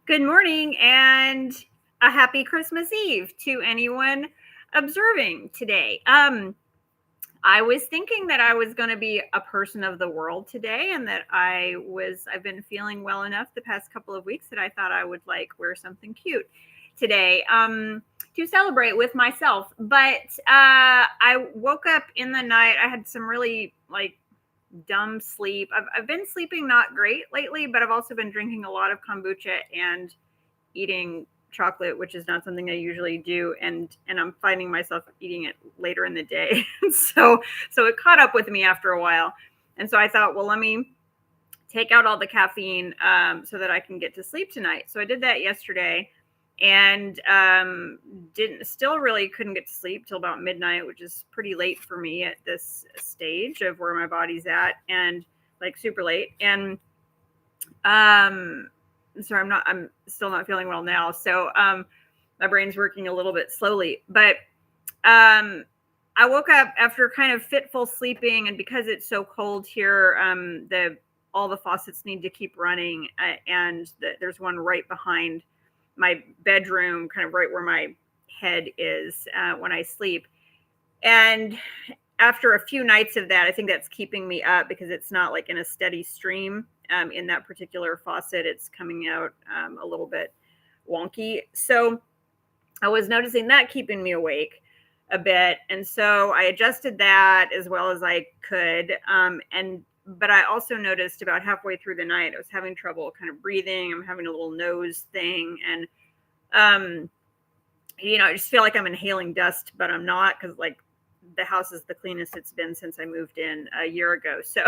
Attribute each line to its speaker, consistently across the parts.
Speaker 1: Good morning and a happy Christmas Eve to anyone observing today. I was thinking that I was going to be a person of the world today and that I've been feeling well enough the past couple of weeks that I thought I would like wear something cute today to celebrate with myself. But I woke up in the night. I had some really dumb sleep. I've been sleeping not great lately, but I've also been drinking a lot of kombucha and eating chocolate, which is not something I usually do, and I'm finding myself eating it later in the day. So it caught up with me after a while, and so I thought, well, let me take out all the caffeine so that I can get to sleep tonight. So I did that yesterday, and didn't still really couldn't get to sleep till about midnight, which is pretty late for me at this stage of where my body's at, and like super late. And so I'm still not feeling well now. So my brain's working a little bit slowly, but I woke up after kind of fitful sleeping, and because it's so cold here, all the faucets need to keep running, and there's one right behind my bedroom, kind of right where my head is when I sleep. And after a few nights of that, I think that's keeping me up because it's not like in a steady stream in that particular faucet. It's coming out a little bit wonky. So I was noticing that keeping me awake a bit. And so I adjusted that as well as I could. But I also noticed about halfway through the night, I was having trouble kind of breathing. I'm having a little nose thing. And, I just feel like I'm inhaling dust, but I'm not, because like the house is the cleanest it's been since I moved in a year ago. So,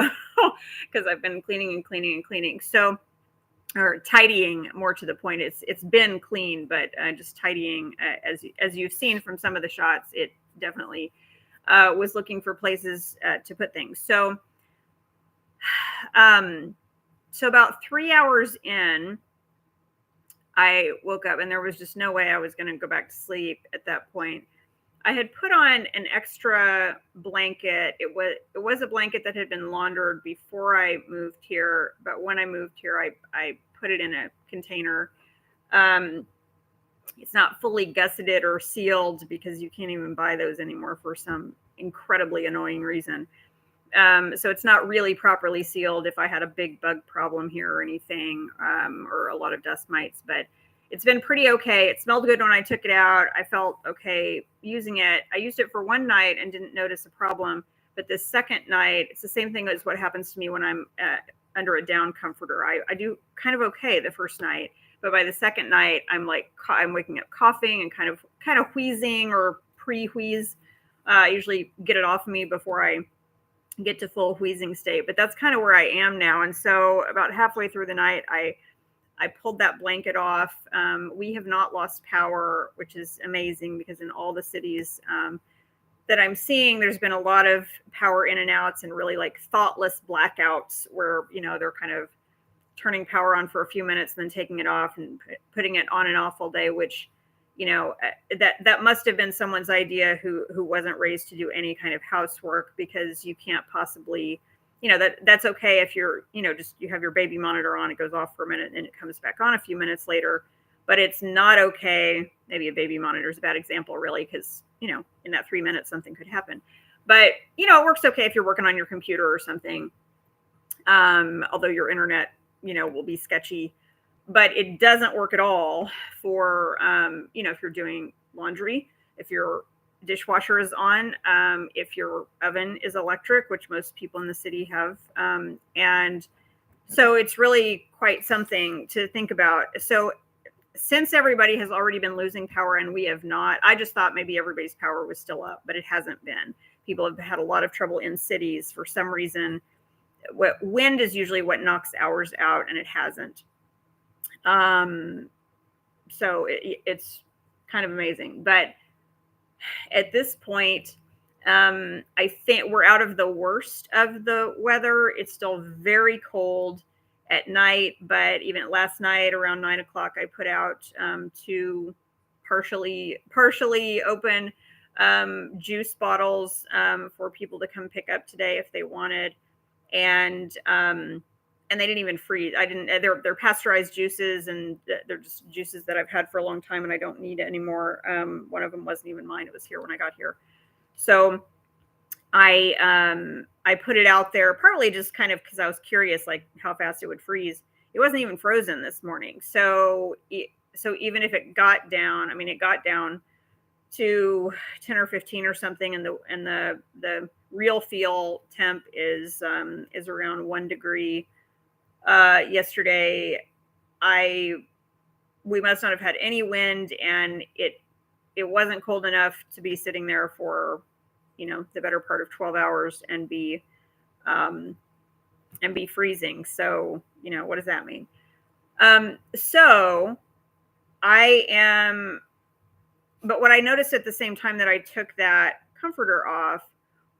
Speaker 1: because I've been cleaning and cleaning and cleaning. So, or tidying, more to the point. It's been clean, but just tidying, as you've seen from some of the shots, it definitely was looking for places to put things. So, about 3 hours in, I woke up, and there was just no way I was going to go back to sleep at that point. I had put on an extra blanket. It was a blanket that had been laundered before I moved here, but when I moved here, I put it in a container. It's not fully gusseted or sealed because you can't even buy those anymore for some incredibly annoying reason. So it's not really properly sealed if I had a big bug problem here or anything, or a lot of dust mites, but it's been pretty okay. It smelled good when I took it out. I felt okay using it. I used it for one night and didn't notice a problem. But this second night, it's the same thing as what happens to me when I'm under a down comforter. I do kind of okay the first night, but by the second night, I'm waking up coughing and kind of wheezing or pre-wheeze. I usually get it off of me before I get to full wheezing state, but that's kind of where I am now. And so about halfway through the night, I pulled that blanket off. We have not lost power, which is amazing because in all the cities that I'm seeing, there's been a lot of power in and outs and really like thoughtless blackouts where, they're kind of turning power on for a few minutes and then taking it off and putting it on and off all day, which, that must have been someone's idea who wasn't raised to do any kind of housework, because you can't possibly, that's okay if you're, just you have your baby monitor on, it goes off for a minute and it comes back on a few minutes later. But it's not okay. Maybe a baby monitor is a bad example, really, because, in that 3 minutes, something could happen. But, it works okay if you're working on your computer or something. Although your internet, will be sketchy. But it doesn't work at all for, if you're doing laundry, if your dishwasher is on, if your oven is electric, which most people in the city have. And so it's really quite something to think about. So since everybody has already been losing power and we have not, I just thought maybe everybody's power was still up, but it hasn't been. People have had a lot of trouble in cities for some reason. Wind is usually what knocks hours out, and it hasn't. So it's kind of amazing. But at this point, I think we're out of the worst of the weather. It's still very cold at night, but even last night around 9 o'clock, I put out 2 partially open juice bottles for people to come pick up today if they wanted. And they didn't even freeze. They're pasteurized juices, and they're just juices that I've had for a long time, and I don't need anymore. One of them wasn't even mine. It was here when I got here. So I put it out there partly just kind of because I was curious, like how fast it would freeze. It wasn't even frozen this morning. So even if it got down, I mean, it got down to 10 or 15 or something, and the real feel temp is around 1 degree. Yesterday, we must not have had any wind, and it wasn't cold enough to be sitting there for, the better part of 12 hours and be freezing. So, what does that mean? So but what I noticed at the same time that I took that comforter off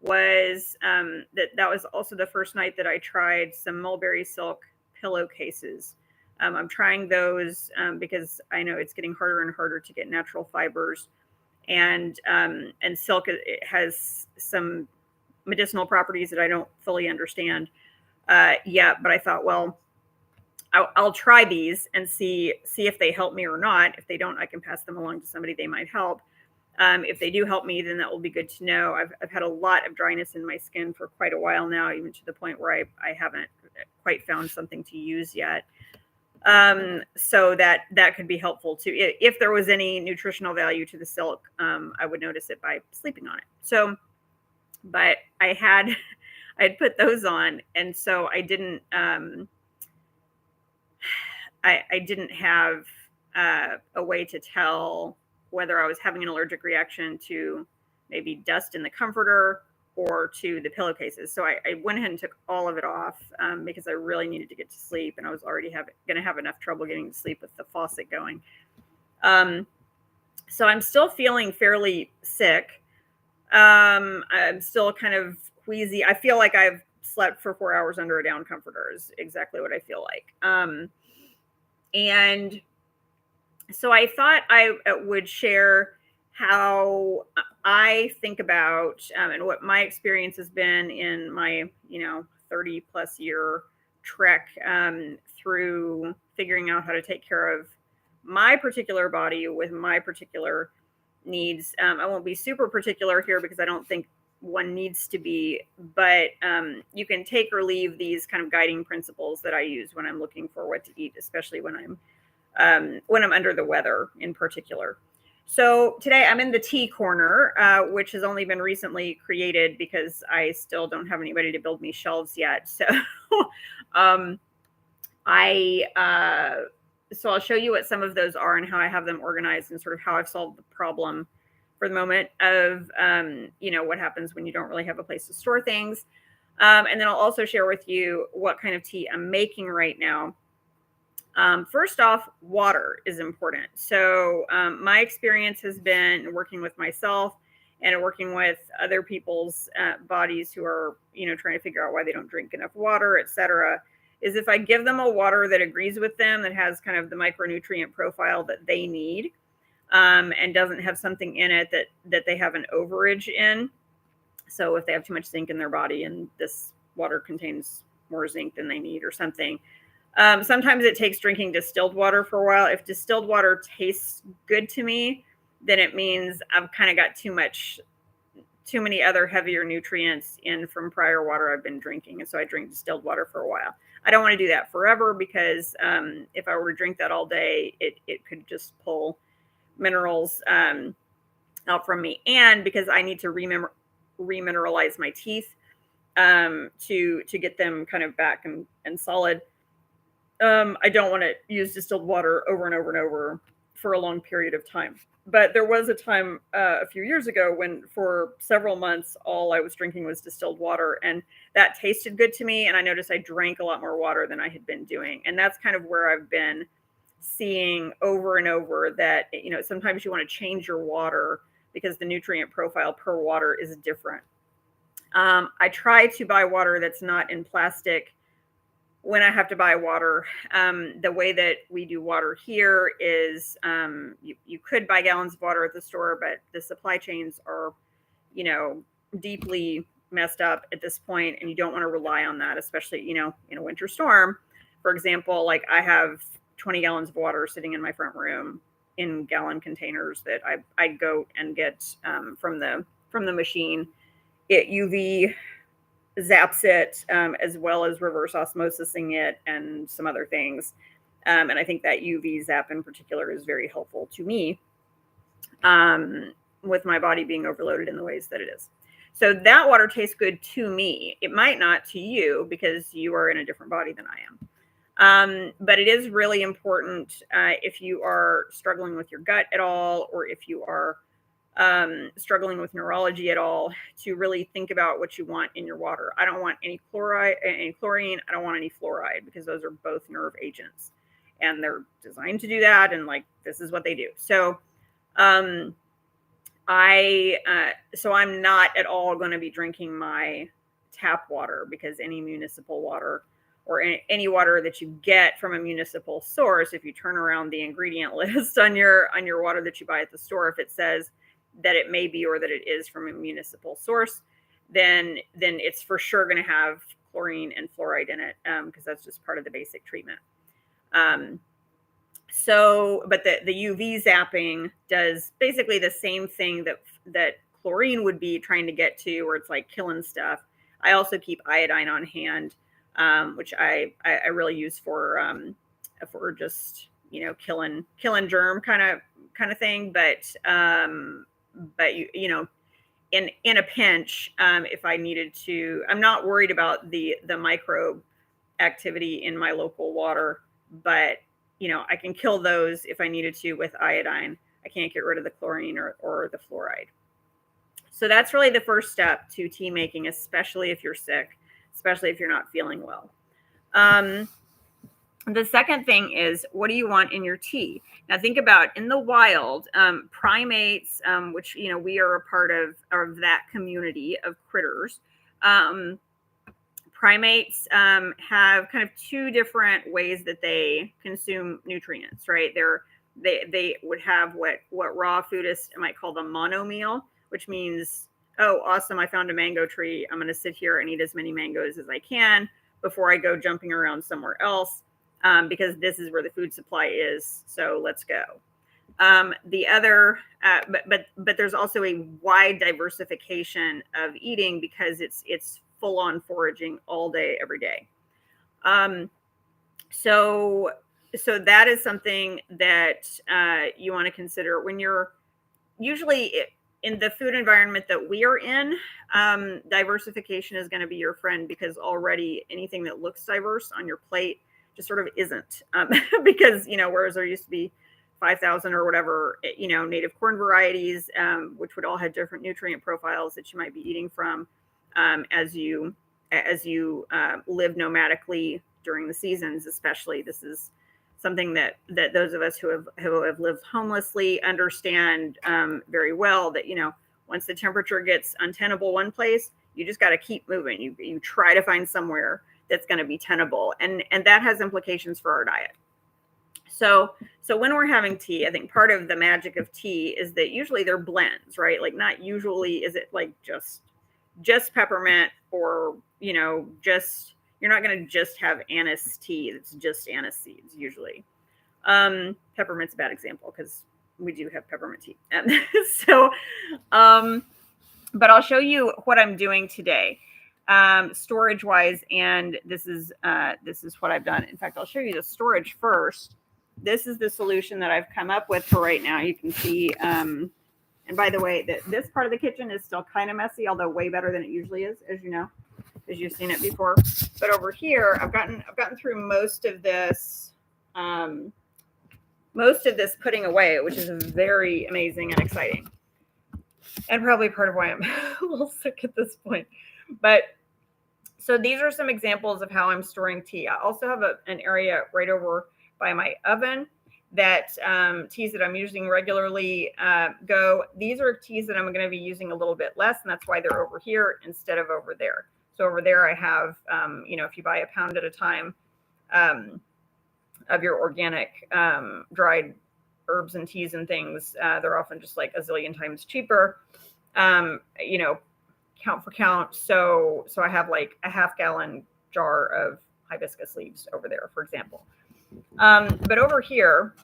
Speaker 1: was that was also the first night that I tried some mulberry silk pillowcases. I'm trying those because I know it's getting harder and harder to get natural fibers, and silk, it has some medicinal properties that I don't fully understand yet. But I thought, well, I'll try these and see if they help me or not. If they don't, I can pass them along to somebody they might help. If they do help me, then that will be good to know. I've had a lot of dryness in my skin for quite a while now, even to the point where I haven't quite found something to use yet. So that could be helpful too. If there was any nutritional value to the silk, I would notice it by sleeping on it. So, but I had put those on, and so I didn't have a way to tell whether I was having an allergic reaction to maybe dust in the comforter or to the pillowcases. So I went ahead and took all of it off because I really needed to get to sleep, and I was already going to have enough trouble getting to sleep with the faucet going. So I'm still feeling fairly sick. I'm still kind of queasy. I feel like I've slept for 4 hours under a down comforter is exactly what I feel like. And so I thought I would share how I think about and what my experience has been in my 30 plus year trek through figuring out how to take care of my particular body with my particular needs. I won't be super particular here because I don't think one needs to be, but you can take or leave these kind of guiding principles that I use when I'm looking for what to eat, especially when I'm under the weather in particular. So today I'm in the tea corner, which has only been recently created because I still don't have anybody to build me shelves yet. So so I'll show you what some of those are and how I have them organized and sort of how I've solved the problem for the moment of, what happens when you don't really have a place to store things. And then I'll also share with you what kind of tea I'm making right now. First off, water is important. So my experience has been working with myself and working with other people's bodies who are, trying to figure out why they don't drink enough water, et cetera, is if I give them a water that agrees with them, that has kind of the micronutrient profile that they need, and doesn't have something in it that they have an overage in. So if they have too much zinc in their body and this water contains more zinc than they need or something. Sometimes it takes drinking distilled water for a while. If distilled water tastes good to me, then it means I've kind of got too many other heavier nutrients in from prior water I've been drinking. And so I drink distilled water for a while. I don't want to do that forever because if I were to drink that all day, it could just pull minerals out from me. And because I need to remineralize my teeth to get them kind of back and solid. I don't want to use distilled water over and over and over for a long period of time. But there was a time a few years ago when for several months, all I was drinking was distilled water. And that tasted good to me. And I noticed I drank a lot more water than I had been doing. And that's kind of where I've been seeing over and over that, sometimes you want to change your water because the nutrient profile per water is different. I try to buy water that's not in plastic when I have to buy water. The way that we do water here is you could buy gallons of water at the store, but the supply chains are, deeply messed up at this point, and you don't want to rely on that, especially, you know, in a winter storm. For example, like I have 20 gallons of water sitting in my front room in gallon containers that I go and get from the machine. It UV zaps it, as well as reverse osmosising it and some other things. And I think that UV zap in particular is very helpful to me, with my body being overloaded in the ways that it is. So that water tastes good to me. It might not to you because you are in a different body than I am. But it is really important, if you are struggling with your gut at all, or if you are struggling with neurology at all, to really think about what you want in your water. I don't want any chloride, any chlorine. I don't want any fluoride, because those are both nerve agents, and they're designed to do that. And like, this is what they do. So, so I'm not at all going to be drinking my tap water, because any municipal water, or any water that you get from a municipal source, if you turn around the ingredient list on your water that you buy at the store, if it says that it may be, or that it is from a municipal source, then it's for sure going to have chlorine and fluoride in it, because that's just part of the basic treatment. So, but the UV zapping does basically the same thing that chlorine would be trying to get to, where it's like killing stuff. I also keep iodine on hand, which I really use for just, you know, killing germ kind of thing. But you know, in a pinch, if I needed to, I'm not worried about the microbe activity in my local water, but you know, I can kill those if I needed to with iodine. I can't get rid of the chlorine or the fluoride. So that's really the first step to tea making, especially if you're sick, especially if you're not feeling well. The second thing is, what do you want in your tea? Now think about, in the wild, primates, which, you know, we are a part of that community of critters. Primates have kind of two different ways that they consume nutrients, right? They would have what raw foodists might call the mono meal, which means, oh, awesome, I found a mango tree. I'm going to sit here and eat as many mangoes as I can before I go jumping around somewhere else, because this is where the food supply is. So let's go. The other, but there's also a wide diversification of eating, because it's full-on foraging all day, every day. So that is something that you want to consider when you're usually in the food environment that we are in. Diversification is going to be your friend, because already anything that looks diverse on your plate just sort of isn't, because, you know, whereas there used to be 5,000 or whatever, you know, native corn varieties, which would all have different nutrient profiles that you might be eating from, as you live nomadically during the seasons. Especially, this is something that those of us who have lived homelessly understand very well, that, you know, once the temperature gets untenable one place, you just got to keep moving. You try to find somewhere that's going to be tenable, and that has implications for our diet. So when we're having tea, I think part of the magic of tea is that usually they're blends, right? Like, not usually is it like just peppermint, or, you know, you're not going to just have anise tea that's just anise seeds usually. Peppermint's a bad example, because we do have peppermint tea. But I'll show you what I'm doing today, storage wise. And this is what I've done. In fact, I'll show you the storage first. This is the solution that I've come up with for right now. You can see, and by the way, this part of the kitchen is still kind of messy, although way better than it usually is, as you know, because you've seen it before. But over here, I've gotten through most of this putting away, which is very amazing and exciting, and probably part of why I'm a little sick at this point. But so these are some examples of how I'm storing tea. I also have an area right over by my oven that teas that I'm using regularly go. These are teas that I'm going to be using a little bit less, and that's why they're over here instead of over there. So over there I have, you know, if you buy a pound at a time of your organic dried herbs and teas and things, they're often just like a zillion times cheaper. You know, count for count. So I have like a half-gallon jar of hibiscus leaves over there, for example. But over here,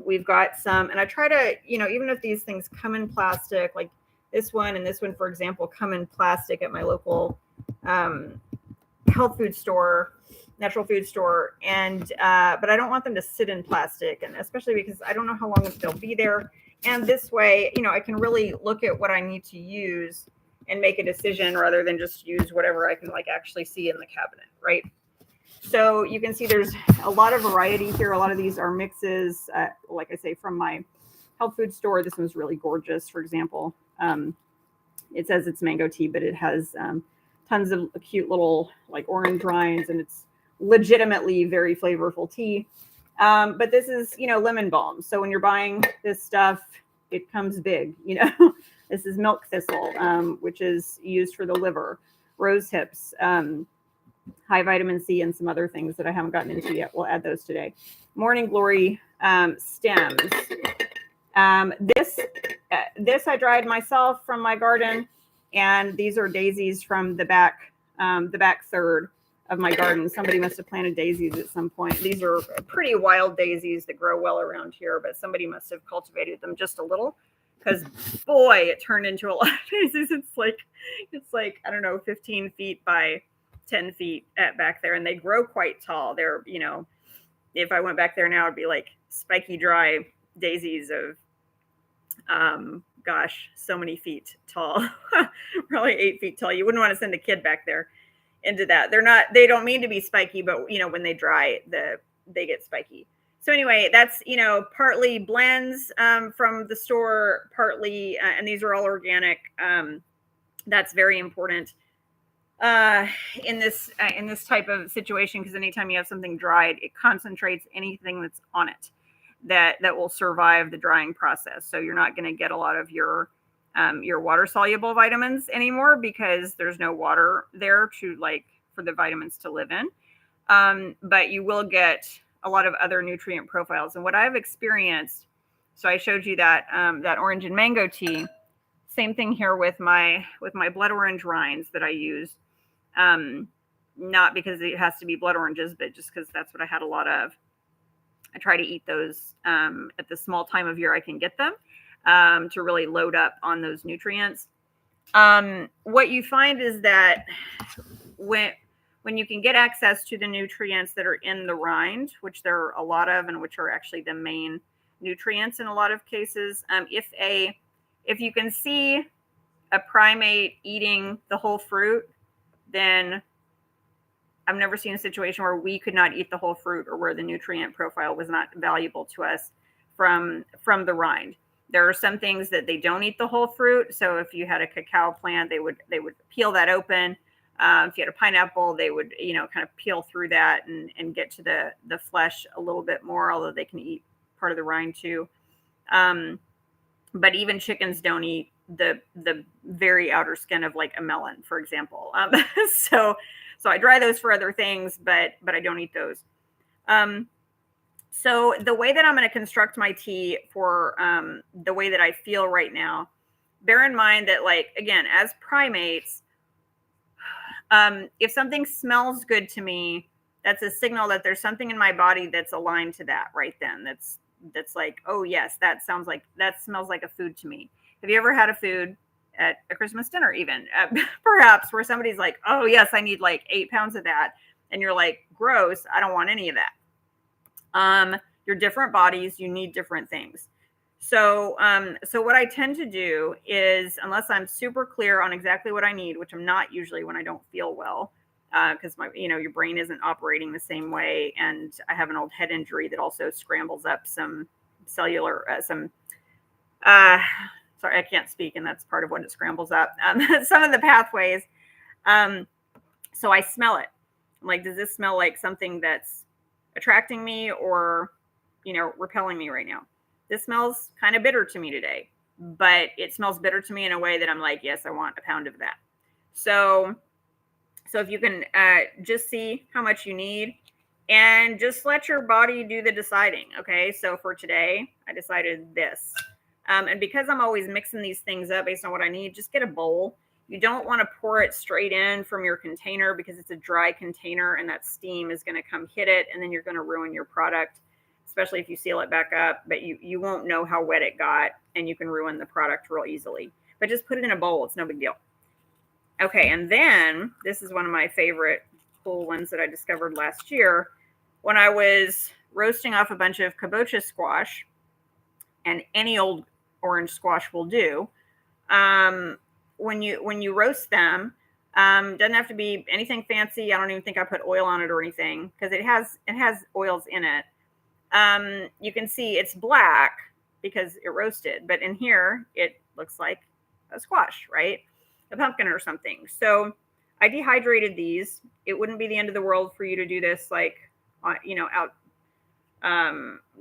Speaker 1: we've got some, and I try to, even if these things come in plastic, like this one and this one, for example, come in plastic at my local health food store, natural food store, and but I don't want them to sit in plastic, and especially because I don't know how long they'll be there. And this way, I can really look at what I need to use and make a decision rather than just use whatever I can like actually see in the cabinet, right? So you can see there's a lot of variety here. A lot of these are mixes, like I say, from my health food store. This one's really gorgeous, for example. It says it's mango tea, but it has tons of cute little like orange rinds, and it's legitimately very flavorful tea. But this is, lemon balm. So when you're buying this stuff, it comes big, This is milk thistle, which is used for the liver, rose hips, high vitamin C, and some other things that I haven't gotten into yet. We'll add those today. Morning glory stems. This I dried myself from my garden, and these are daisies from the back third of my garden. Somebody must have planted daisies at some point. These are pretty wild daisies that grow well around here, but somebody must have cultivated them just a little, because boy, it turned into a lot of daisies. It's like I don't know, 15 feet by 10 feet back there, and they grow quite tall. They're, if I went back there now, it'd be like spiky, dry daisies of, so many feet tall, probably 8 feet tall. You wouldn't want to send a kid back there into that. They don't mean to be spiky, but when they dry, they get spiky. So anyway, that's, partly blends from the store, partly, and these are all organic. That's very important in this type of situation, because anytime you have something dried, it concentrates anything that's on it that will survive the drying process. So you're not going to get a lot of your water soluble vitamins anymore, because there's no water there for the vitamins to live in. But you will get a lot of other nutrient profiles. And what I've experienced, so I showed you that orange and mango tea. Same thing here with my blood orange rinds that I use. Not because it has to be blood oranges, but just because that's what I had a lot of. I try to eat those at the small time of year I can get them, to really load up on those nutrients. What you find is that when you can get access to the nutrients that are in the rind, which there are a lot of, and which are actually the main nutrients in a lot of cases, if you can see a primate eating the whole fruit, then I've never seen a situation where we could not eat the whole fruit, or where the nutrient profile was not valuable to us from the rind. There are some things that they don't eat the whole fruit. So if you had a cacao plant, they would peel that open. If you had a pineapple, they would, kind of peel through that and get to the flesh a little bit more, although they can eat part of the rind too. But even chickens don't eat the very outer skin of like a melon, for example. So I dry those for other things, but I don't eat those. So the way that I'm going to construct my tea for the way that I feel right now, bear in mind that, like, again, as primates, if something smells good to me, that's a signal that there's something in my body that's aligned to that right then. That's like, oh yes, that smells like a food to me. Have you ever had a food at a Christmas dinner, even perhaps, where somebody's like, oh yes, I need like 8 pounds of that, and you're like, gross, I don't want any of that. Your different bodies, you need different things. So what I tend to do is, unless I'm super clear on exactly what I need, which I'm not usually when I don't feel well, because your brain isn't operating the same way, and I have an old head injury that also scrambles up some cellular, sorry, I can't speak, and that's part of what it scrambles up. Some of the pathways. So I smell it. I'm like, does this smell like something that's attracting me or, repelling me right now? This smells kind of bitter to me today, but it smells bitter to me in a way that I'm like, yes, I want a pound of that. So if you can just see how much you need, and just let your body do the deciding. Okay. So for today, I decided this. And because I'm always mixing these things up based on what I need, just get a bowl. You don't want to pour it straight in from your container because it's a dry container and that steam is going to come hit it, and then you're going to ruin your product, especially if you seal it back up. But you won't know how wet it got, and you can ruin the product real easily. But just put it in a bowl. It's no big deal. Okay, and then this is one of my favorite cool ones that I discovered last year when I was roasting off a bunch of kabocha squash, and any old orange squash will do. When you roast them, doesn't have to be anything fancy. I don't even think I put oil on it or anything because it has oils in it. You can see it's black because it roasted, but in here it looks like a squash, right? A pumpkin or something. So I dehydrated these. It wouldn't be the end of the world for you to do this, like, out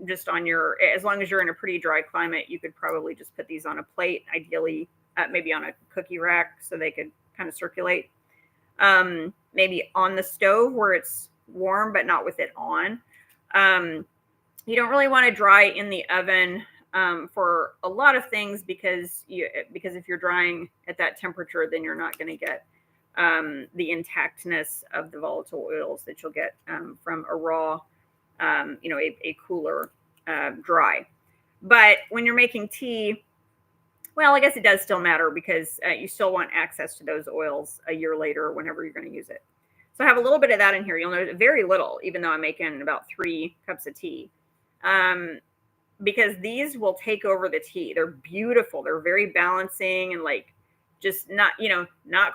Speaker 1: just on your, as long as you're in a pretty dry climate, you could probably just put these on a plate, ideally maybe on a cookie rack so they could kind of circulate. Maybe on the stove where it's warm but not with it on. You don't really want to dry in the oven for a lot of things because if you're drying at that temperature, then you're not going to get the intactness of the volatile oils that you'll get from a raw, a cooler dry. But when you're making tea, well, I guess it does still matter because you still want access to those oils a year later whenever you're going to use it. So I have a little bit of that in here. You'll notice very little, even though I'm making about 3 cups of tea. Because these will take over the tea. They're beautiful. They're very balancing and like just not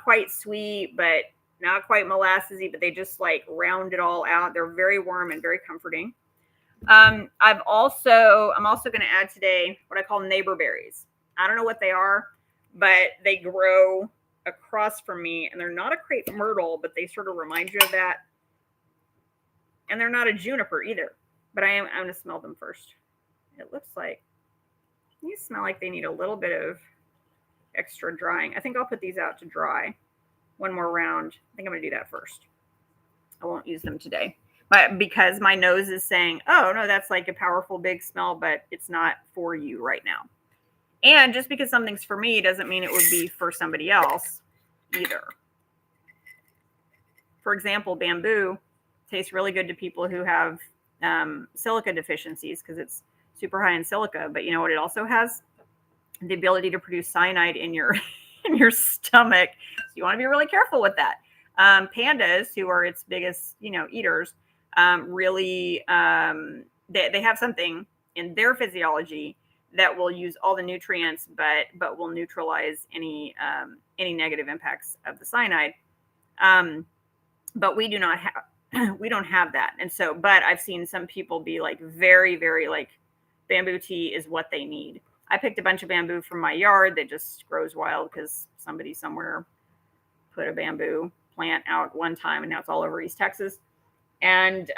Speaker 1: quite sweet, but not quite molassesy, but they just like round it all out. They're very warm and very comforting. I'm also going to add today what I call neighbor berries. I don't know what they are, but they grow across from me, and they're not a crepe myrtle, but they sort of remind you of that. And they're not a juniper either, but I'm going to smell them first. It looks like these smell like they need a little bit of extra drying. I think I'll put these out to dry one more round. I think I'm going to do that first. I won't use them today, but because my nose is saying, oh no, that's like a powerful big smell, but it's not for you right now. And just because something's for me doesn't mean it would be for somebody else either. For example, bamboo tastes really good to people who have silica deficiencies because it's super high in silica. But you know what it also has? The ability to produce cyanide in your stomach. So you want to be really careful with that. Pandas, who are its biggest eaters, really they have something in their physiology that will use all the nutrients, but will neutralize any negative impacts of the cyanide. But we do not have, we don't have that. And so, but I've seen some people be like very, very like bamboo tea is what they need. I picked a bunch of bamboo from my yard that just grows wild because somebody somewhere put a bamboo plant out one time and now it's all over East Texas. And,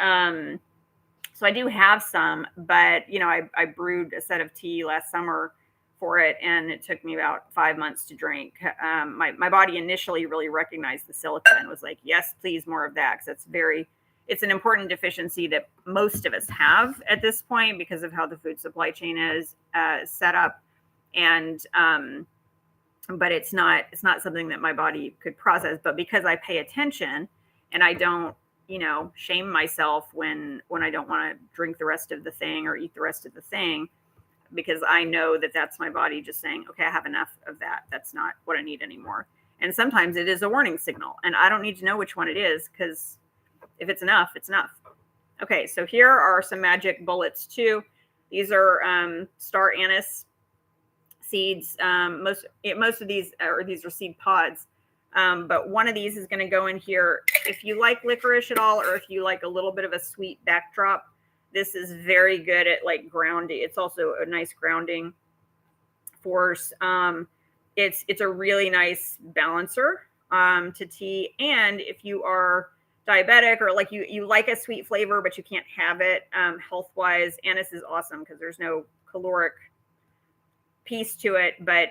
Speaker 1: so I do have some, but I brewed a set of tea last summer for it, and it took me about 5 months to drink. My body initially really recognized the silica and was like, yes, please, more of that, because it's an important deficiency that most of us have at this point because of how the food supply chain is set up, and but it's not something that my body could process. But because I pay attention and I don't shame myself when I don't want to drink the rest of the thing or eat the rest of the thing, because I know that that's my body just saying, okay, I have enough of that. That's not what I need anymore. And sometimes it is a warning signal, and I don't need to know which one it is, because if it's enough, it's enough. Okay, so here are some magic bullets too. These are star anise seeds. Most of these are seed pods. But one of these is going to go in here. If you like licorice at all, or if you like a little bit of a sweet backdrop, this is very good at like grounding. It's also a nice grounding force. It's a really nice balancer to tea. And if you are diabetic or like you like a sweet flavor, but you can't have it health-wise, anise is awesome because there's no caloric piece to it, but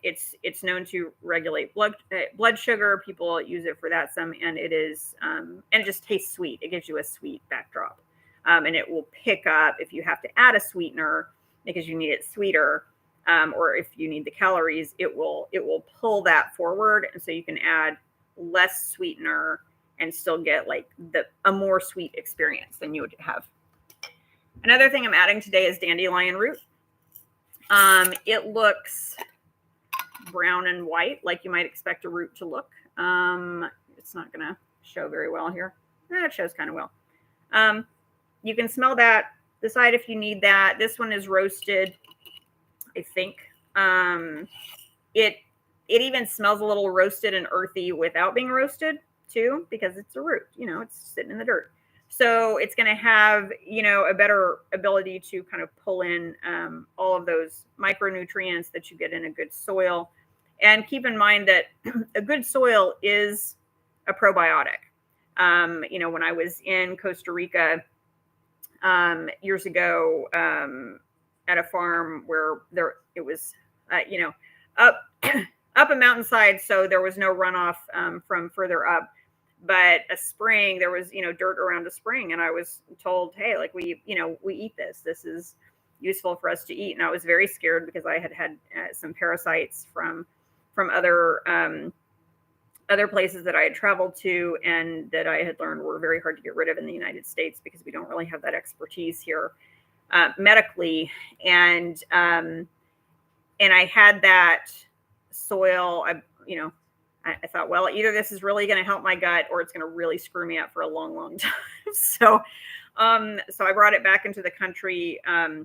Speaker 1: it's known to regulate blood sugar. People use it for that some, and it is and it just tastes sweet. It gives you a sweet backdrop, and it will pick up if you have to add a sweetener because you need it sweeter. or if you need the calories, it will pull that forward, and so you can add less sweetener and still get like a more sweet experience than you would have. Another thing I'm adding today is dandelion root. It looks brown and white, like you might expect a root to look. It's not going to show very well here. It shows kind of well. You can smell that. Decide if you need that. This one is roasted, I think. It even smells a little roasted and earthy without being roasted too, because it's a root. It's sitting in the dirt. So it's going to have, a better ability to kind of pull in all of those micronutrients that you get in a good soil. And keep in mind that a good soil is a probiotic. When I was in Costa Rica years ago at a farm where it was, up a mountainside, so there was no runoff from further up. But a spring, there was, dirt around a spring. And I was told, hey, like we eat this. This is useful for us to eat. And I was very scared because I had some parasites from other places that I had traveled to and that I had learned were very hard to get rid of in the United States because we don't really have that expertise here medically. And I had that soil, I thought, well, either this is really going to help my gut or it's going to really screw me up for a long, long time. So I brought it back into the country and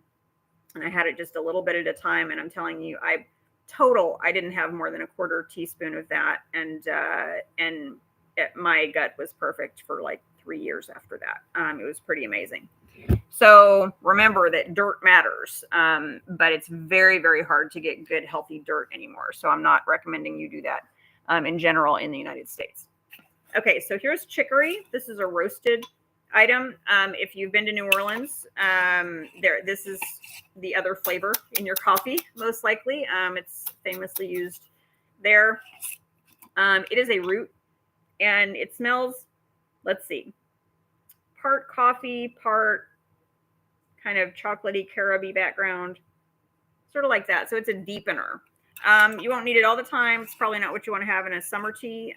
Speaker 1: I had it just a little bit at a time. And I'm telling you, I didn't have more than a quarter teaspoon of that. And my gut was perfect for like 3 years after that. It was pretty amazing. So remember that dirt matters, but it's very, very hard to get good, healthy dirt anymore. So I'm not recommending you do that. In general in the United States. Okay, so here's chicory. This is a roasted item. If you've been to New Orleans, this is the other flavor in your coffee, most likely. It's famously used there. It is a root, and it smells, let's see, part coffee, part kind of chocolatey, caroby background, sort of like that. So it's a deepener. You won't need it all the time. It's probably not what you want to have in a summer tea.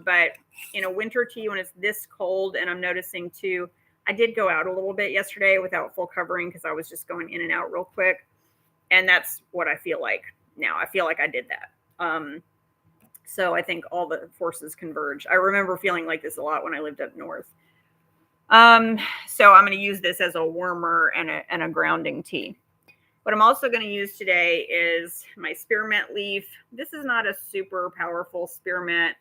Speaker 1: But in a winter tea, when it's this cold, and I'm noticing too, I did go out a little bit yesterday without full covering because I was just going in and out real quick. And that's what I feel like now. I feel like I did that. So I think all the forces converge. I remember feeling like this a lot when I lived up north. So I'm going to use this as a warmer and a grounding tea. What I'm also going to use today is my spearmint leaf. This is not a super powerful spearmint.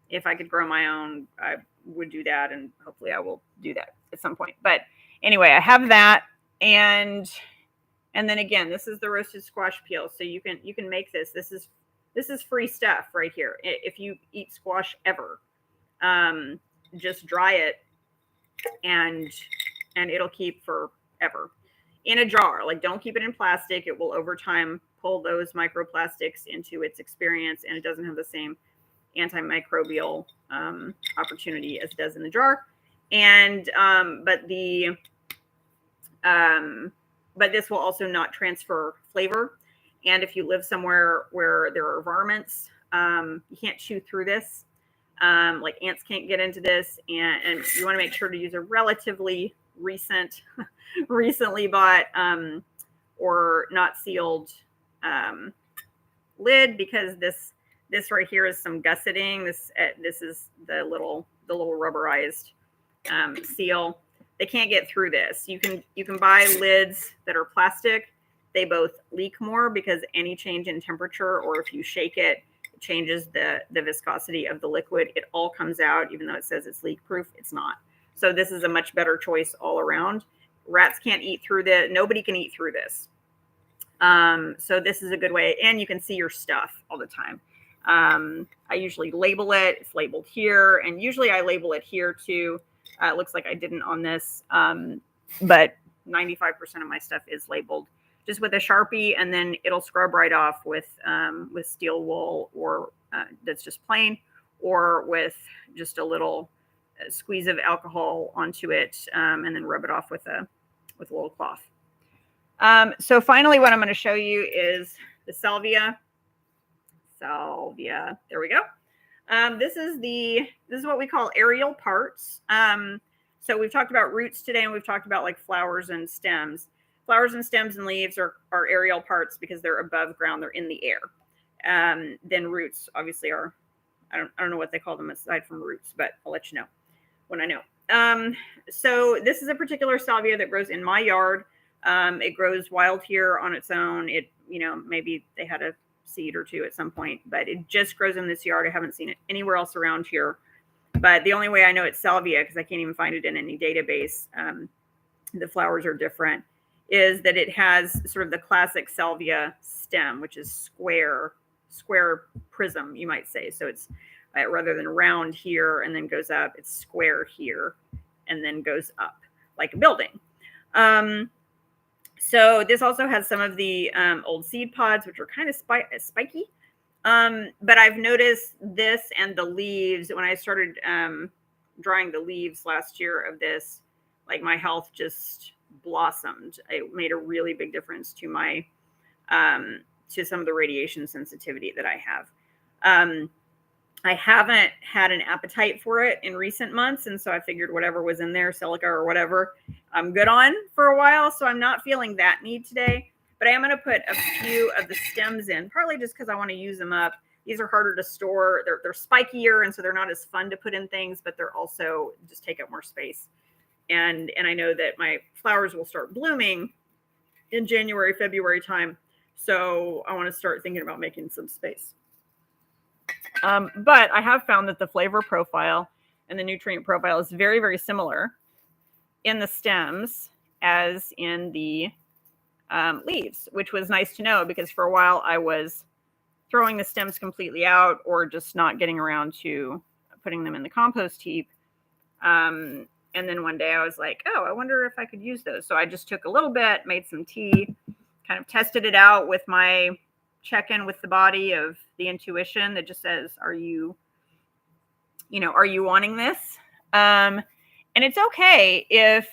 Speaker 1: If I could grow my own, I would do that, and hopefully I will do that at some point. But anyway, I have that, and then again, this is the roasted squash peel. So you can make this. This is free stuff right here. If you eat squash ever, just dry it, and it'll keep forever. In a jar, like don't keep it in plastic. It will over time pull those microplastics into its experience, and it doesn't have the same antimicrobial opportunity as it does in the jar. And but this will also not transfer flavor. And if you live somewhere where there are varmints, you can't chew through this. Like ants can't get into this, and you want to make sure to use a relatively recently bought or not sealed lid, because this right here is some gusseting. This is the little rubberized seal. They can't get through this. You can buy lids that are plastic. They both leak more because any change in temperature, or if you shake it, it changes the viscosity of the liquid. It all comes out, even though it says it's leak proof. It's not. So this is a much better choice all around. Rats can't eat through nobody can eat through this. So this is a good way, and you can see your stuff all the time. I usually label it. It's labeled here, and usually I label it here too. It looks like I didn't on this, but 95% of my stuff is labeled just with a Sharpie, and then it'll scrub right off with steel wool, or that's just plain, or with just a little squeeze of alcohol onto it, and then rub it off with a little cloth. So finally, what I'm going to show you is the salvia. Salvia. There we go. This is what we call aerial parts. So we've talked about roots today, and we've talked about like flowers and stems. Flowers and stems and leaves are aerial parts because they're above ground; they're in the air. Then roots obviously are. I don't know what they call them aside from roots, but I'll let you know when I know. So this is a particular salvia that grows in my yard. It grows wild here on its own. It, maybe they had a seed or two at some point, but it just grows in this yard. I haven't seen it anywhere else around here. But the only way I know it's salvia, because I can't even find it in any database, the flowers are different, is that it has sort of the classic salvia stem, which is square prism, you might say. So it's rather than round here and then goes up, it's square here and then goes up like a building. So this also has some of the old seed pods, which are kind of spiky. But I've noticed this and the leaves when I started drying the leaves last year of this, like my health just blossomed. It made a really big difference to my to some of the radiation sensitivity that I have. I haven't had an appetite for it in recent months, and so I figured whatever was in there, silica or whatever, I'm good on for a while. So I'm not feeling that need today, but I am going to put a few of the stems in, partly just because I want to use them up. These are harder to store. They're spikier, and so they're not as fun to put in things, but they're also just take up more space. And I know that my flowers will start blooming in January, February time. So I want to start thinking about making some space. But I have found that the flavor profile and the nutrient profile is very, very similar in the stems as in the leaves, which was nice to know because for a while I was throwing the stems completely out or just not getting around to putting them in the compost heap. And then one day I was like, oh, I wonder if I could use those. So I just took a little bit, made some tea, kind of tested it out with my check-in with the body of the intuition that just says, are you wanting this? And it's okay if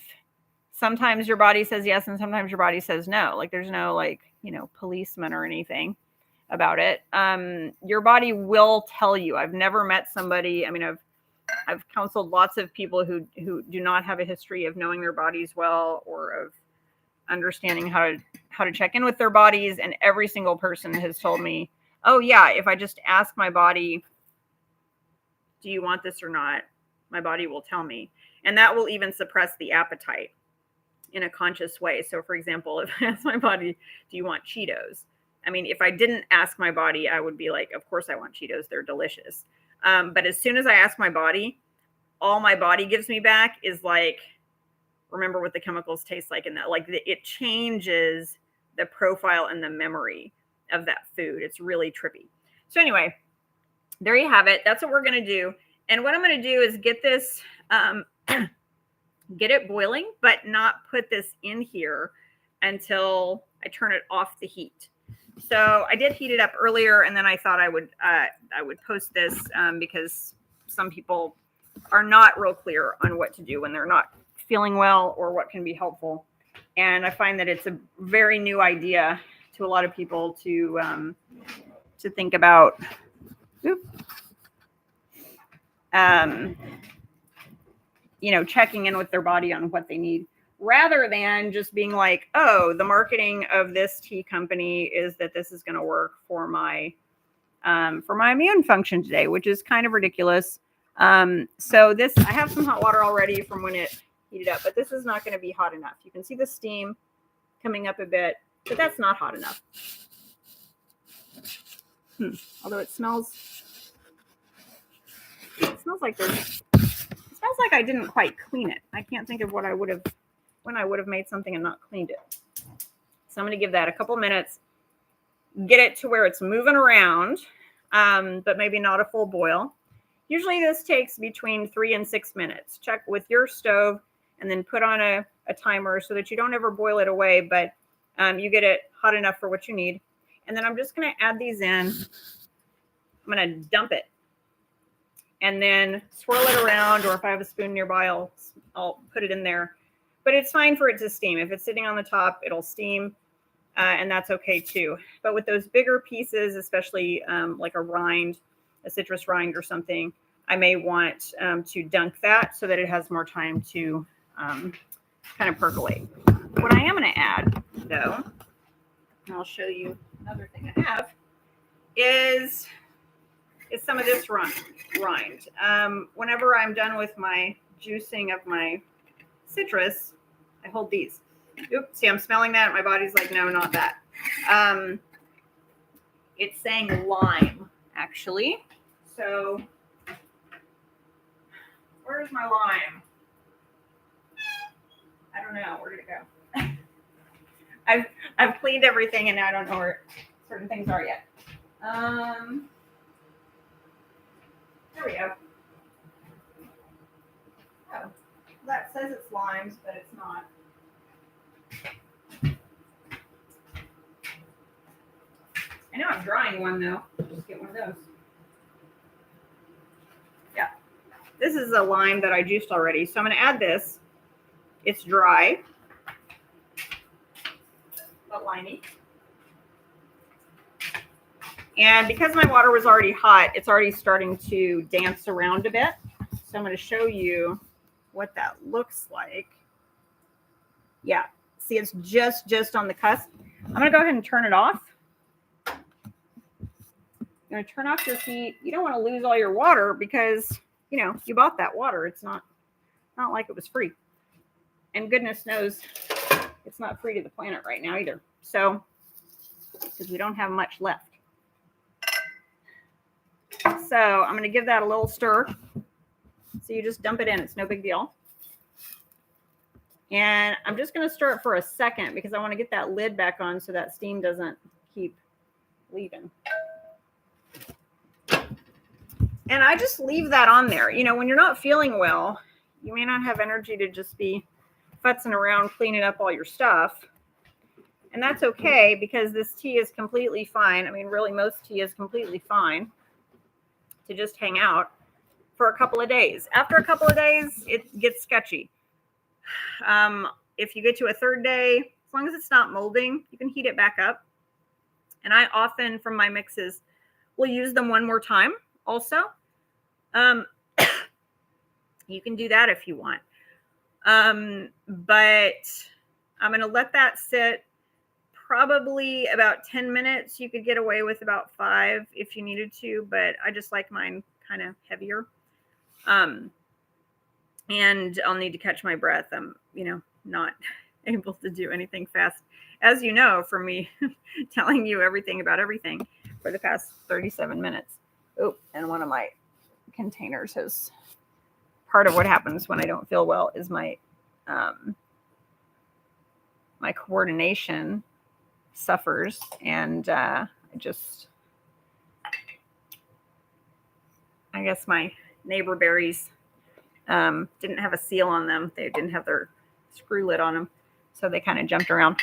Speaker 1: sometimes your body says yes and sometimes your body says no. Like there's no policeman or anything about it. Your body will tell you. I've never met somebody. I mean, I've counseled lots of people who do not have a history of knowing their bodies well or of understanding how to check in with their bodies, and every single person has told me, oh yeah, if I just ask my body, do you want this or not, my body will tell me. And that will even suppress the appetite in a conscious way. So for example, if I ask my body, do you want Cheetos? I mean, if I didn't ask my body, I would be like, of course I want Cheetos, they're delicious. But as soon as I ask my body, all my body gives me back is like, remember what the chemicals taste like in that. Like it changes the profile and the memory of that food. It's really trippy. So anyway, there you have it. That's what we're going to do. And what I'm going to do is get this, get it boiling, but not put this in here until I turn it off the heat. So I did heat it up earlier, and then I thought I would post this because some people are not real clear on what to do when they're not feeling well or what can be helpful. And I find that it's a very new idea to a lot of people to think about. Checking in with their body on what they need, rather than just being like, oh, the marketing of this tea company is that this is going to work for my immune function today, which is kind of ridiculous. So this, I have some hot water already from when it heated up, but this is not going to be hot enough. You can see the steam coming up a bit, but that's not hot enough. Although it smells like it smells like I didn't quite clean it. I can't think of when I would have made something and not cleaned it. So I'm going to give that a couple minutes, get it to where it's moving around, but maybe not a full boil. Usually this takes between 3 and 6 minutes. Check with your stove and then put on a timer so that you don't ever boil it away, but you get it hot enough for what you need. And then I'm just going to add these in. I'm going to dump it and then swirl it around, or if I have a spoon nearby, I'll put it in there. But it's fine for it to steam. If it's sitting on the top, it'll steam. and that's okay too. But with those bigger pieces, especially like a citrus rind or something, I may want to dunk that so that it has more time to kind of percolate. What I am going to add, though, and I'll show you another thing I have, is some of this rind. Whenever I'm done with my juicing of my citrus, I hold these. Oops, see, I'm smelling that. My body's like, no, not that. It's saying lime, actually. So, where's my lime? I don't know. Where did it go? I've cleaned everything, and I don't know where certain things are yet. There we go. Oh, that says it's limes, but it's not. I know I'm drying one, though. Just get one of those. Yeah. This is a lime that I juiced already. So I'm going to add this. It's dry, but limey. And because my water was already hot, it's already starting to dance around a bit. So I'm going to show you what that looks like. Yeah. See, it's just on the cusp. I'm going to go ahead and turn it off. You're going to turn off your heat. You don't want to lose all your water because, you know, you bought that water. It's not like it was free. And goodness knows it's not free to the planet right now either. So, because we don't have much left. So I'm going to give that a little stir. So you just dump it in. It's no big deal. And I'm just going to stir it for a second because I want to get that lid back on so that steam doesn't keep leaving. And I just leave that on there. You know, when you're not feeling well, you may not have energy to just be futzing around cleaning up all your stuff. And that's okay because this tea is completely fine. I mean, really, most tea is completely fine to just hang out for a couple of days. After a couple of days, it gets sketchy. If you get to a third day, as long as it's not molding, you can heat it back up. And I often, from my mixes, will use them one more time also. You can do that if you want. But I'm going to let that sit probably about 10 minutes. You could get away with about 5 if you needed to, but I just like mine kind of heavier. And I'll need to catch my breath. I'm, not able to do anything fast, as you know, from me telling you everything about everything for the past 37 minutes. Oh, and one of my containers has, part of what happens when I don't feel well is my coordination suffers, and I guess my neighbor berries didn't have a seal on them. They didn't have their screw lid on them, so they kind of jumped around.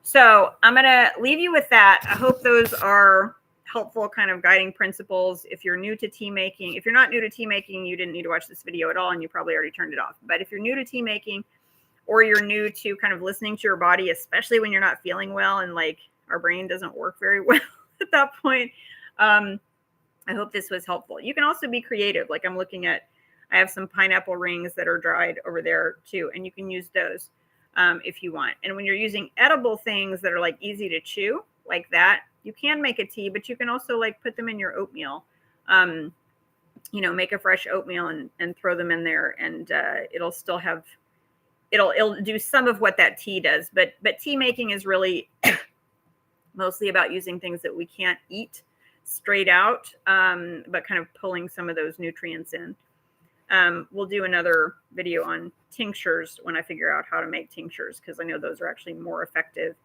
Speaker 1: So I'm going to leave you with that. I hope those are helpful kind of guiding principles. If you're new to tea making, if you're not new to tea making, you didn't need to watch this video at all, and you probably already turned it off. But if you're new to tea making, or you're new to kind of listening to your body, especially when you're not feeling well and like our brain doesn't work very well at that point, I hope this was helpful. You can also be creative. Like I have some pineapple rings that are dried over there too, and you can use those if you want. And when you're using edible things that are like easy to chew like that, you can make a tea, but you can also like put them in your oatmeal. Make a fresh oatmeal and throw them in there, and it'll still have, it'll do some of what that tea does. But tea making is really mostly about using things that we can't eat straight out, but kind of pulling some of those nutrients in. We'll do another video on tinctures when I figure out how to make tinctures, because I know those are actually more effective.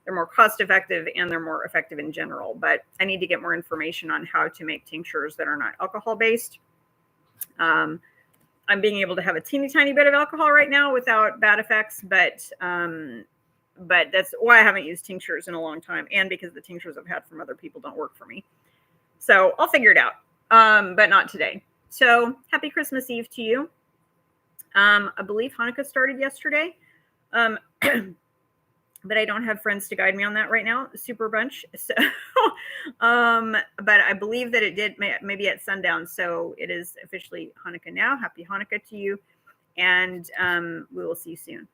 Speaker 1: They're more cost effective, and they're more effective in general. But I need to get more information on how to make tinctures that are not alcohol based. I'm being able to have a teeny tiny bit of alcohol right now without bad effects, but that's why I haven't used tinctures in a long time, and because the tinctures I've had from other people don't work for me. So I'll figure it out, but not today. So happy Christmas Eve to you. I believe Hanukkah started yesterday. but I don't have friends to guide me on that right now. Super bunch. So, but I believe that it did maybe at sundown. So it is officially Hanukkah now. Happy Hanukkah to you. And we will see you soon.